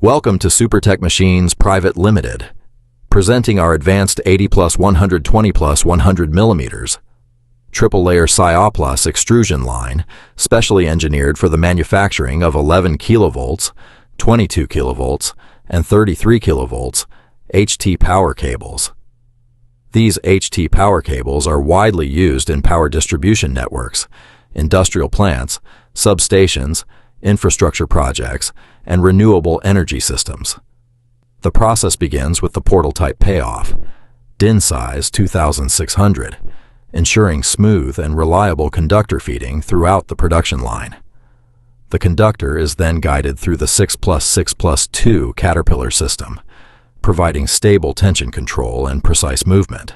Welcome to Supertec Machines Pvt Limited, presenting our advanced 80 plus 120 plus 100 millimeters triple-layer Sioplas Extrusion line, specially engineered for the manufacturing of 11 kilovolts, 22 kilovolts, and 33 kilovolts HT power cables. These HT power cables are widely used in power distribution networks, industrial plants, substations, infrastructure projects, and renewable energy systems. The process begins with the portal-type payoff, DIN size 2600, ensuring smooth and reliable conductor feeding throughout the production line. The conductor is then guided through the 6+6+2 caterpillar system, providing stable tension control and precise movement.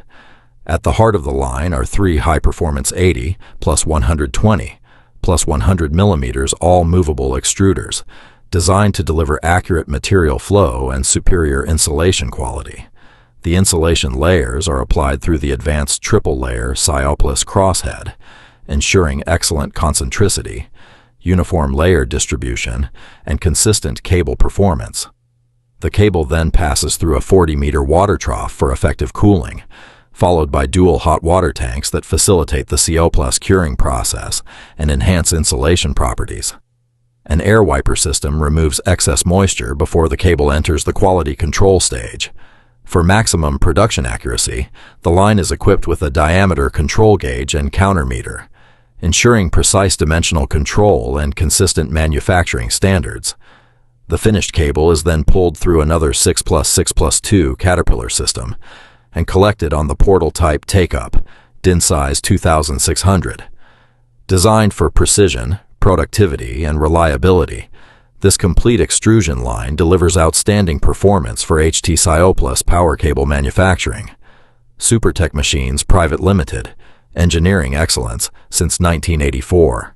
At the heart of the line are three high-performance 80 plus 120 plus 100 millimeters all-movable extruders, designed to deliver accurate material flow and superior insulation quality. The insulation layers are applied through the advanced triple-layer Sioplas Crosshead, ensuring excellent concentricity, uniform layer distribution, and consistent cable performance. The cable then passes through a 40-meter water trough for effective cooling, followed by dual hot water tanks that facilitate the Sioplas curing process and enhance insulation properties. An air wiper system removes excess moisture before the cable enters the quality control stage. For maximum production accuracy, the line is equipped with a diameter control gauge and countermeter, ensuring precise dimensional control and consistent manufacturing standards. The finished cable is then pulled through another 6+6+2 caterpillar system and collected on the portal-type take-up, DIN size 2600. Designed for precision, productivity, and reliability, this complete extrusion line delivers outstanding performance for HT Sioplas power cable manufacturing. Supertec Machines Pvt Limited, engineering excellence since 1984.